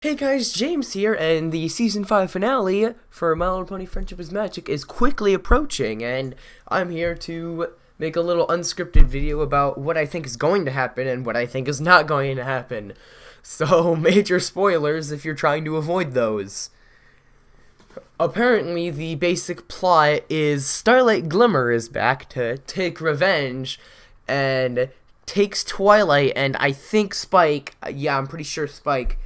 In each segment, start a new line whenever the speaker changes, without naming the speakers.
Hey guys, James here, and the Season 5 finale for My Little Pony Friendship is Magic is quickly approaching, and I'm here to make a little unscripted video about what I think is going to happen and what I think is not going to happen. So, major spoilers if you're trying to avoid those. Apparently, the basic plot is Starlight Glimmer is back to take revenge, and takes Twilight, and I think Spike, yeah, I'm pretty sure Spike,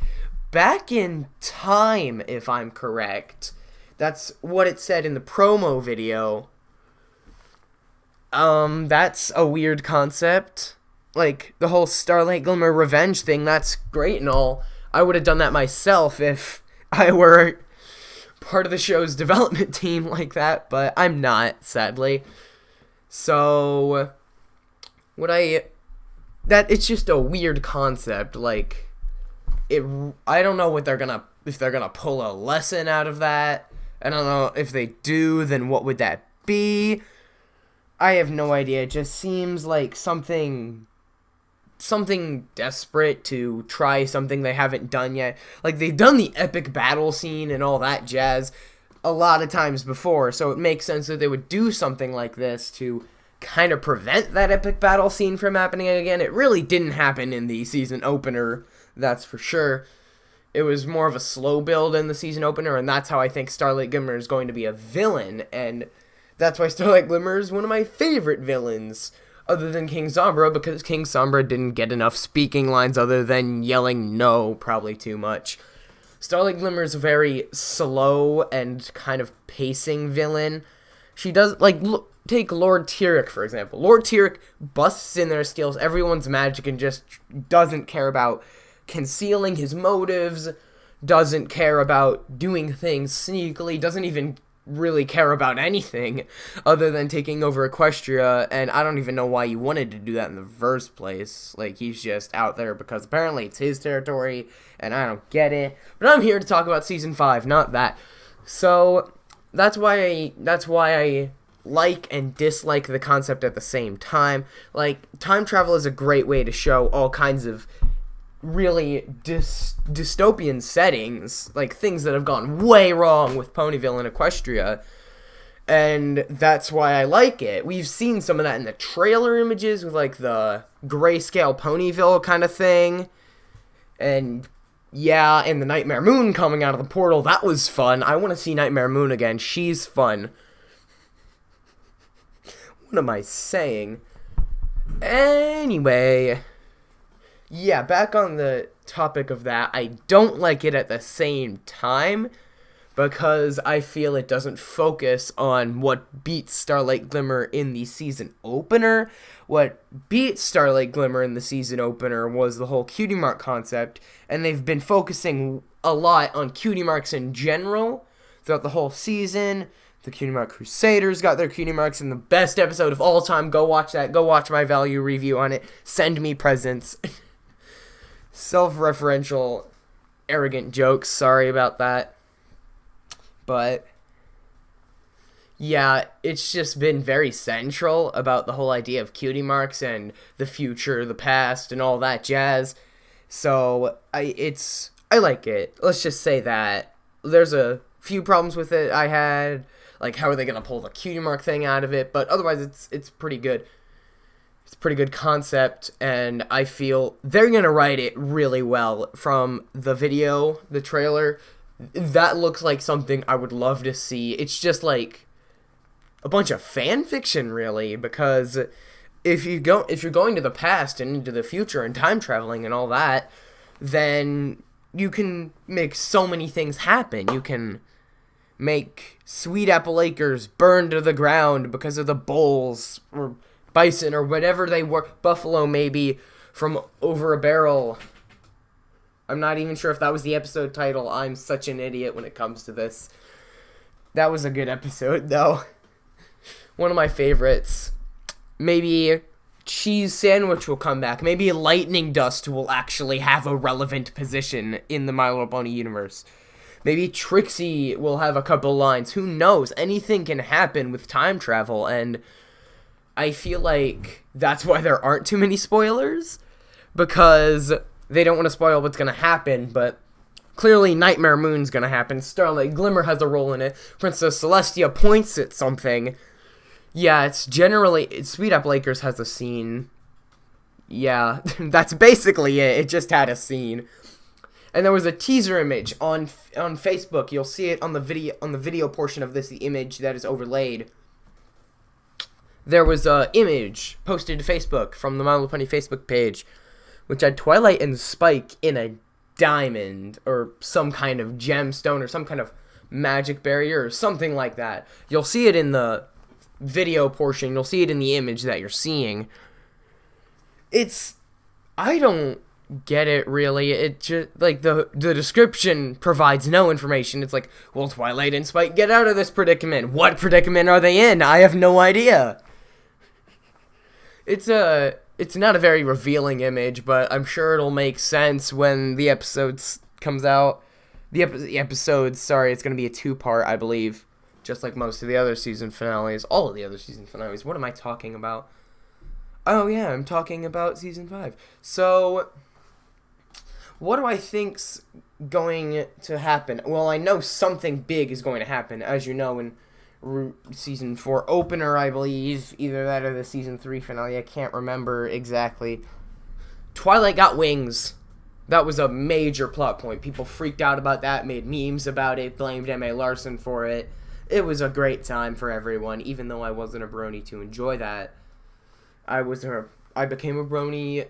back in time, if I'm correct. That's what it said in the promo video. That's a weird concept. Like, the whole Starlight Glimmer revenge thing, that's great and all. I would have done that myself if I were part of the show's development team like that, but I'm not, sadly. So, it's just a weird concept, like, I don't know if they're gonna pull a lesson out of that. I don't know if they do, then what would that be? I have no idea. It just seems like something desperate to try something they haven't done yet. Like, they've done the epic battle scene and all that jazz a lot of times before, so it makes sense that they would do something like this to kind of prevent that epic battle scene from happening again. It really didn't happen in the season opener, that's for sure. It was more of a slow build in the season opener, and that's how I think Starlight Glimmer is going to be a villain, and that's why Starlight Glimmer is one of my favorite villains, other than King Sombra, because King Sombra didn't get enough speaking lines other than yelling no probably too much. Starlight Glimmer is a very slow and kind of pacing villain. She does, like, take Lord Tyrek, for example. Lord Tyrek busts in there, steals everyone's magic, and just doesn't care about concealing his motives, doesn't care about doing things sneakily, doesn't even really care about anything other than taking over Equestria, and I don't even know why you wanted to do that in the first place. Like, he's just out there because apparently it's his territory, and I don't get it. But I'm here to talk about Season 5, not that. So, that's why I like and dislike the concept at the same time. Like, time travel is a great way to show all kinds of really dystopian settings, like things that have gone way wrong with Ponyville and Equestria, and that's why I like it. We've seen some of that in the trailer images with, like, the grayscale Ponyville kind of thing, and yeah, and the Nightmare Moon coming out of the portal, that was fun. I want to see Nightmare Moon again. She's fun. What am I saying? Anyway, yeah, back on the topic of that, I don't like it at the same time because I feel it doesn't focus on what beats Starlight Glimmer in the season opener. What beat Starlight Glimmer in the season opener was the whole cutie mark concept, and they've been focusing a lot on cutie marks in general throughout the whole season. The Cutie Mark Crusaders got their cutie marks in the best episode of all time. Go watch that. Go watch my value review on it. Send me presents. Self-referential, arrogant jokes. Sorry about that. But yeah, it's just been very central about the whole idea of cutie marks and the future, the past, and all that jazz. So I like it. Let's just say that. There's a few problems with it I had, like how are they gonna pull the cutie mark thing out of it, but otherwise it's pretty good. It's a pretty good concept, and I feel they're gonna write it really well. From the video, the trailer, that looks like something I would love to see. It's just like a bunch of fan fiction, really, because if you're going to the past and into the future and time traveling and all that, then you can make so many things happen. You can make Sweet Apple Acres burn to the ground because of the bulls or bison or whatever they were, buffalo maybe, from over a barrel. I'm not even sure if that was the episode title. I'm such an idiot when it comes to this. That was a good episode, though. One of my favorites. Maybe Cheese Sandwich will come back. Maybe Lightning Dust will actually have a relevant position in the My Little Pony universe. Maybe Trixie will have a couple lines. Who knows? Anything can happen with time travel, and I feel like that's why there aren't too many spoilers, because they don't want to spoil what's going to happen, but Clearly, Nightmare Moon's gonna happen. Starlight Glimmer has a role in it. Princess Celestia points at something. Yeah, it's generally... Sweet Up Lakers has a scene. Yeah, that's basically it. It just had a scene. And there was a teaser image on Facebook. You'll see it on the video portion of this, the image that is overlaid. There was a image posted to Facebook from the My Little Pony Facebook page, which had Twilight and Spike in a diamond or some kind of gemstone or some kind of magic barrier or something like that. You'll see it in the video portion. You'll see it in the image that you're seeing. I don't get it, really. It just, like, the description provides no information. It's like, will Twilight and Spike get out of this predicament? What predicament are they in? I have no idea. It's not a very revealing image, but I'm sure it'll make sense when the episodes comes out. The episodes, sorry, it's going to be a 2-part, I believe, just like most of the other season finales. All of the other season finales. What am I talking about? Oh, yeah, I'm talking about Season 5. So, what do I think's going to happen? Well, I know something big is going to happen, as you know, in Season 4 opener, I believe. Either that or the Season 3 finale. I can't remember exactly. Twilight got wings. That was a major plot point. People freaked out about that, made memes about it, blamed M.A. Larson for it. It was a great time for everyone, even though I wasn't a brony to enjoy that. I became a brony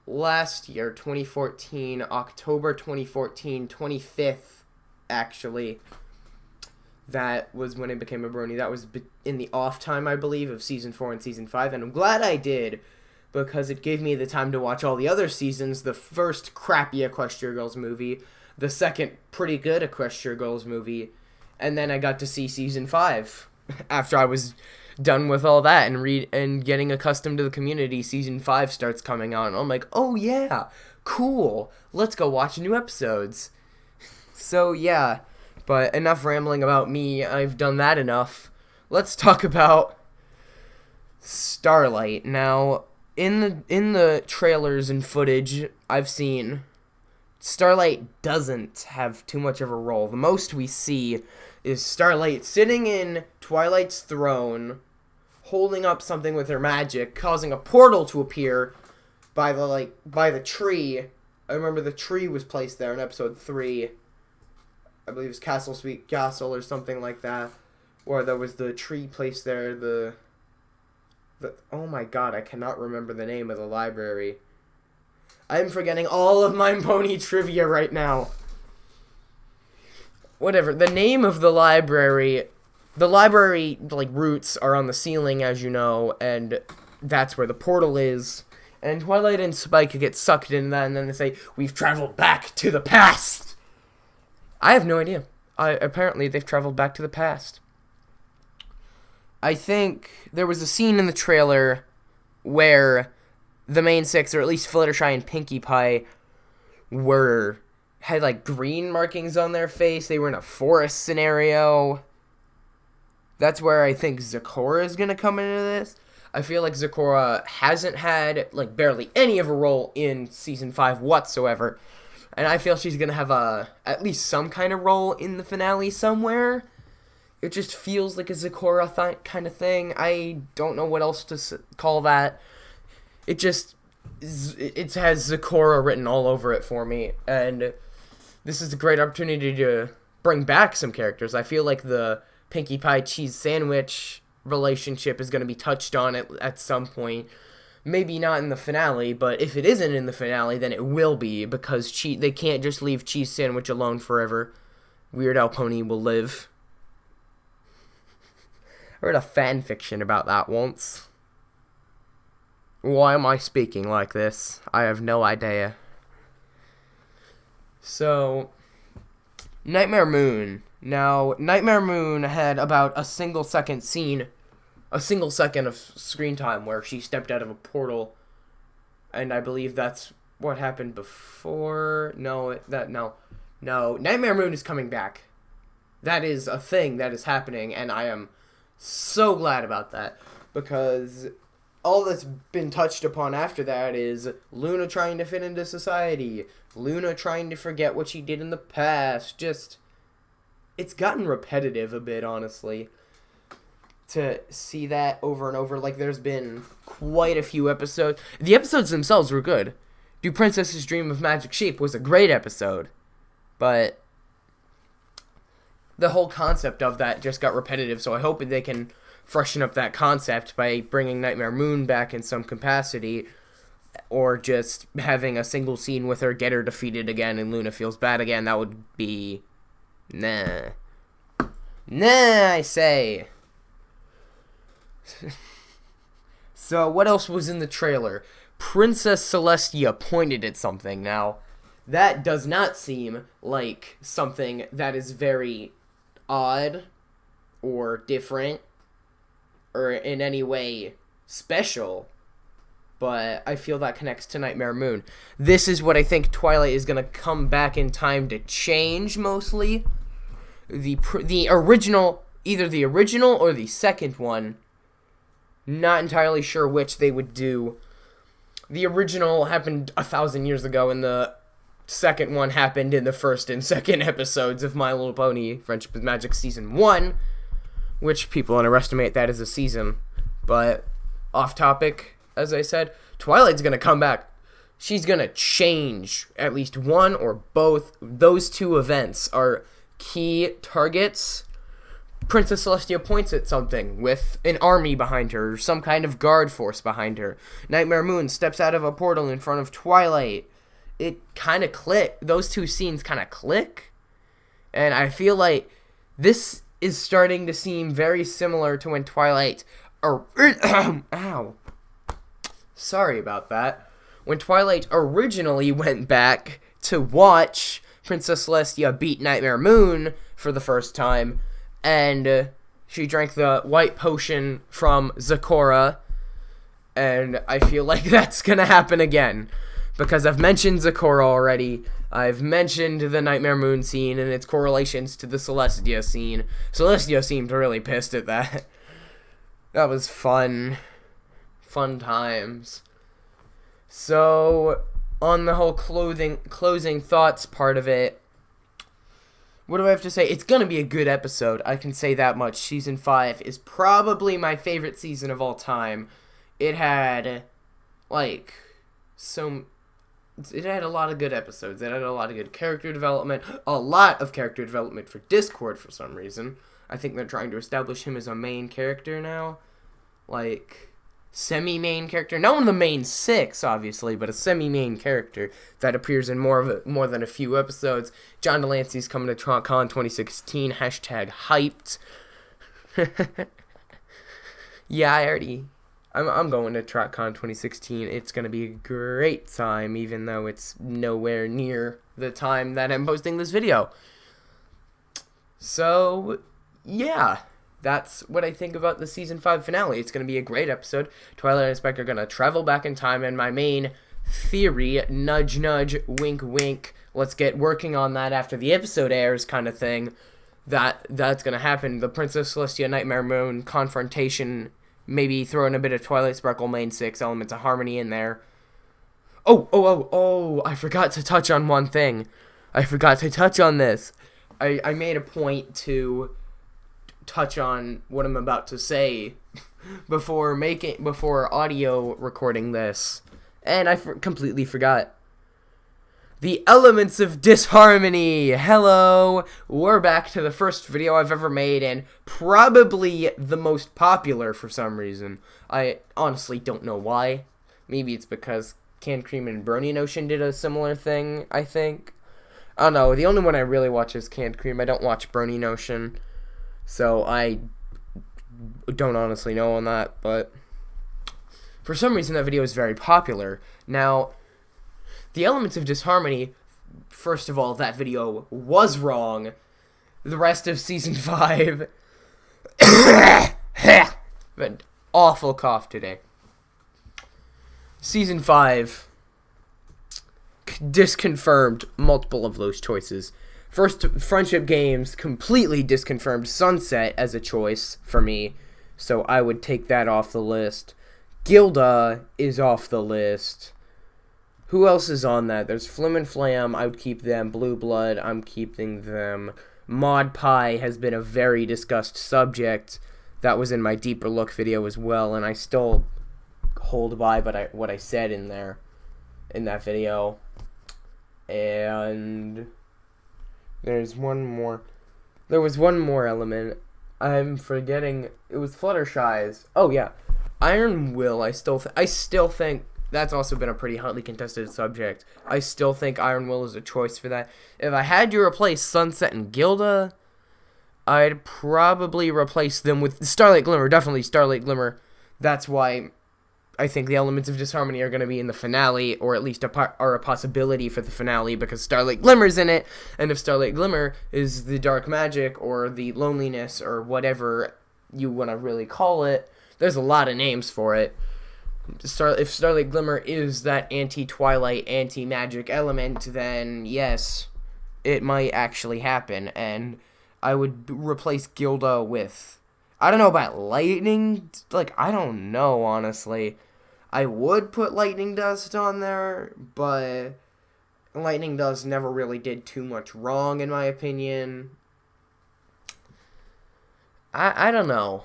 last year, 2014, October 2014, 25th, actually. That was when I became a brony. That was in the off time, I believe, of Season 4 and Season 5, and I'm glad I did, because it gave me the time to watch all the other seasons, the first crappy Equestria Girls movie, the second pretty good Equestria Girls movie, and then I got to see Season 5 after I was done with all that and getting accustomed to the community. Season 5 starts coming on, and I'm like, oh yeah, cool, let's go watch new episodes. So yeah, but enough rambling about me. I've done that enough. Let's talk about Starlight. Now, in the trailers and footage I've seen, Starlight doesn't have too much of a role. The most we see is Starlight sitting in Twilight's throne, holding up something with her magic, causing a portal to appear by the tree. I remember the tree was placed there in episode 3. I believe it was Castle Sweet Castle or something like that, where there was the tree placed there. Oh my god, I cannot remember the name of the library. I'm forgetting all of my pony trivia right now. Whatever, the name of the library, like, roots are on the ceiling, as you know, and that's where the portal is. And Twilight and Spike get sucked into that, and then they say, we've traveled back to the past! I have no idea. Apparently, they've traveled back to the past. I think there was a scene in the trailer where the main six, or at least Fluttershy and Pinkie Pie, had like green markings on their face. They were in a forest scenario. That's where I think Zecora is going to come into this. I feel like Zecora hasn't had like barely any of a role in Season 5 whatsoever. And I feel she's going to have at least some kind of role in the finale somewhere. It just feels like a Zecora kind of thing. I don't know what else to call that. It has Zecora written all over it for me. And this is a great opportunity to bring back some characters. I feel like the Pinkie Pie cheese sandwich relationship is going to be touched on at some point. Maybe not in the finale, but if it isn't in the finale, then it will be, because they can't just leave Cheese Sandwich alone forever. Weird Al Pony will live. I read a fan fiction about that once. Why am I speaking like this? I have no idea. So, Nightmare Moon. Now, Nightmare Moon had about a single second of screen time where she stepped out of a portal, and I believe that's what happened before. No, Nightmare Moon is coming back. That is a thing that is happening, and I am so glad about that, because all that's been touched upon after that is Luna trying to fit into society, Luna trying to forget what she did in the past. Just, it's gotten repetitive a bit, honestly, to see that over and over. Like, there's been quite a few episodes. The episodes themselves were good. Do Princess's Dream of Magic Sheep was a great episode, but the whole concept of that just got repetitive, so I hope they can freshen up that concept by bringing Nightmare Moon back in some capacity, or just having a single scene with her get her defeated again and Luna feels bad again. That would be... nah. Nah, I say. So, what else was in the trailer? Princess Celestia pointed at something. Now, that does not seem like something that is very odd or different or in any way special, but I feel that connects to Nightmare Moon. This is what I think Twilight is going to come back in time to change, mostly. The original, either the original or the second one, not entirely sure which they would do. The original happened 1,000 years ago, and the second one happened in the first and second episodes of My Little Pony Friendship with Magic Season 1, which people underestimate that as a season. But, off topic, as I said, Twilight's going to come back. She's going to change at least one or both. Those two events are key targets. Princess Celestia points at something with an army behind her, or some kind of guard force behind her. Nightmare Moon steps out of a portal in front of Twilight. It kind of click. Those two scenes kind of click. And I feel like this is starting to seem very similar to when Twilight... ow. Sorry about that. When Twilight originally went back to watch Princess Celestia beat Nightmare Moon for the first time, and she drank the white potion from Zecora, and I feel like that's gonna happen again, because I've mentioned Zecora already. I've mentioned the Nightmare Moon scene and its correlations to the Celestia scene. Celestia seemed really pissed at that. That was fun. Fun times. So, on the whole closing thoughts part of it, what do I have to say? It's going to be a good episode. I can say that much. Season 5 is probably my favorite season of all time. It had, like, it had a lot of good episodes. It had a lot of good character development. A lot of character development for Discord for some reason. I think they're trying to establish him as a main character now. Like, semi-main character. Not one of the main 6, obviously, but a semi-main character that appears in more than a few episodes. John Delancey's coming to TronCon 2016. Hashtag hyped. Yeah, I'm going to TronCon 2016. It's going to be a great time, even though it's nowhere near the time that I'm posting this video. So, yeah. That's what I think about the Season 5 finale. It's going to be a great episode. Twilight and Spike are going to travel back in time, and my main theory, nudge nudge, wink wink, let's get working on that after the episode airs kind of thing, that's going to happen. The Princess Celestia Nightmare Moon confrontation, maybe throwing a bit of Twilight Sparkle main 6 elements of harmony in there. Oh, I forgot to touch on one thing. I forgot to touch on this. I made a point to touch on what I'm about to say before audio recording this, and I completely forgot. The elements of disharmony. Hello, we're back to the first video I've ever made, and probably the most popular for some reason. I honestly don't know why. Maybe it's because Canned Cream and Brony Notion did a similar thing, I think. I don't know, the only one I really watch is Canned Cream. I don't watch Brony Notion. So I don't honestly know on that, but for some reason that video is very popular. Now, the elements of disharmony, first of all, that video was wrong. The rest of Season 5, an awful cough today. Season 5 disconfirmed multiple of those choices. First, Friendship Games completely disconfirmed Sunset as a choice for me, so I would take that off the list. Gilda is off the list. Who else is on that? There's Flim and Flam. I would keep them. Blue Blood, I'm keeping them. Mod Pie has been a very discussed subject. That was in my deeper look video as well, and I still hold by what I said in that video. And there's one more. There was one more element. I'm forgetting. It was Fluttershy's. Oh yeah, Iron Will. I still think that's also been a pretty hotly contested subject. I still think Iron Will is a choice for that. If I had to replace Sunset and Gilda, I'd probably replace them with Starlight Glimmer. Definitely Starlight Glimmer. That's why I think the elements of disharmony are going to be in the finale, or at least are a possibility for the finale, because Starlight Glimmer's in it, and if Starlight Glimmer is the dark magic, or the loneliness, or whatever you want to really call it, there's a lot of names for it. If Starlight Glimmer is that anti-Twilight, anti-magic element, then yes, it might actually happen, and I would replace Gilda with, I don't know about Lightning, I don't know, honestly. I would put Lightning Dust on there, but Lightning Dust never really did too much wrong, in my opinion. I don't know.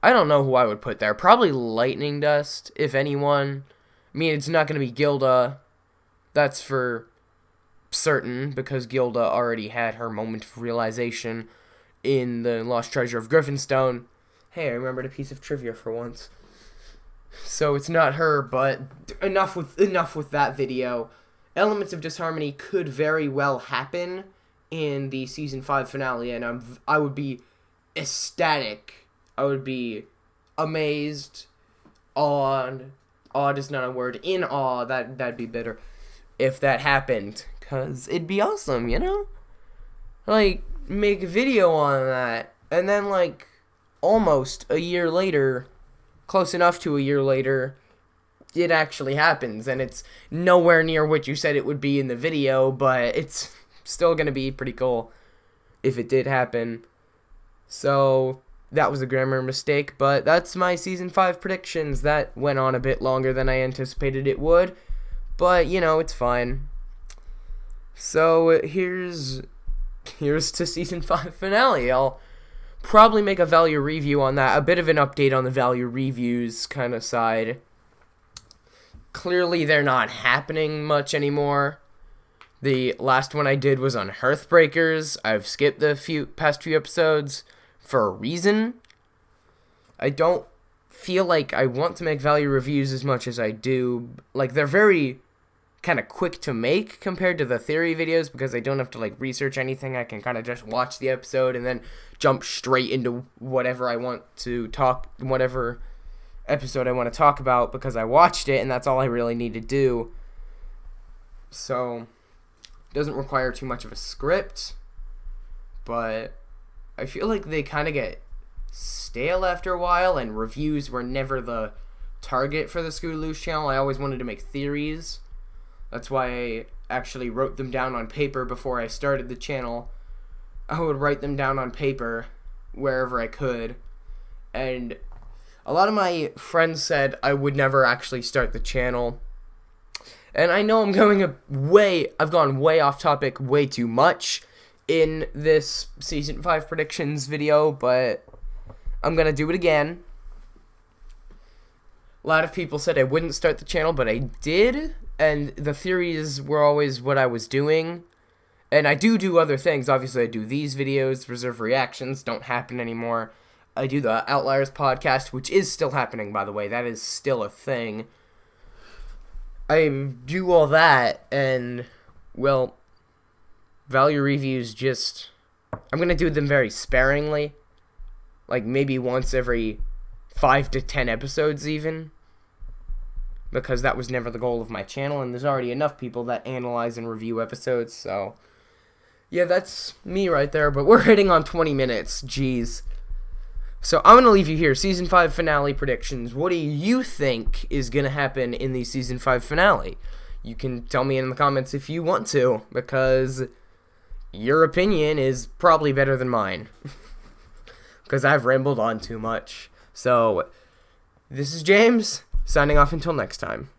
I don't know who I would put there. Probably Lightning Dust, if anyone. I mean, it's not going to be Gilda. That's for certain, because Gilda already had her moment of realization in the Lost Treasure of Griffinstone. Hey, I remembered a piece of trivia for once. So it's not her, but enough with that video. Elements of disharmony could very well happen in the season 5 finale, and I would be ecstatic. I would be amazed, awed is not a word, in awe, that'd be better, if that happened, because it'd be awesome, you know? Make a video on that, and then, almost a year later, close enough to a year later, it actually happens, and it's nowhere near what you said it would be in the video, but it's still gonna be pretty cool if it did happen. So that was a grammar mistake, but that's my season 5 predictions. That went on a bit longer than I anticipated it would, but it's fine. So here's to season 5 finale. I'll probably make a value review on that, a bit of an update on the value reviews kind of side. Clearly they're not happening much anymore. The last one I did was on Hearthbreakers. I've skipped the past few episodes for a reason. I don't feel like I want to make value reviews as much as I do. They're very kind of quick to make compared to the theory videos, because I don't have to research anything. I can kind of just watch the episode and then jump straight into whatever I want to whatever episode I want to talk about, because I watched it and that's all I really need to do. So it doesn't require too much of a script, but I feel like they kind of get stale after a while, and reviews were never the target for the Scootz channel. I always wanted to make theories. That's why I actually wrote them down on paper before I started the channel. I would write them down on paper wherever I could. And a lot of my friends said I would never actually start the channel. And I know I've gone way off topic way too much in this season 5 predictions video, but I'm gonna do it again. A lot of people said I wouldn't start the channel, but I did, and the theories were always what I was doing. And I do other things. Obviously, I do these videos. Reserve reactions don't happen anymore. I do the Outliers podcast, which is still happening, by the way. That is still a thing. I do all that, and, well, value reviews I'm going to do them very sparingly. Maybe once every 5 to 10 episodes even. Because that was never the goal of my channel, and there's already enough people that analyze and review episodes, so yeah, that's me right there, but we're hitting on 20 minutes, jeez. So I'm going to leave you here, Season 5 finale predictions. What do you think is going to happen in the Season 5 finale? You can tell me in the comments if you want to, because your opinion is probably better than mine. Because I've rambled on too much. So, this is James, signing off until next time.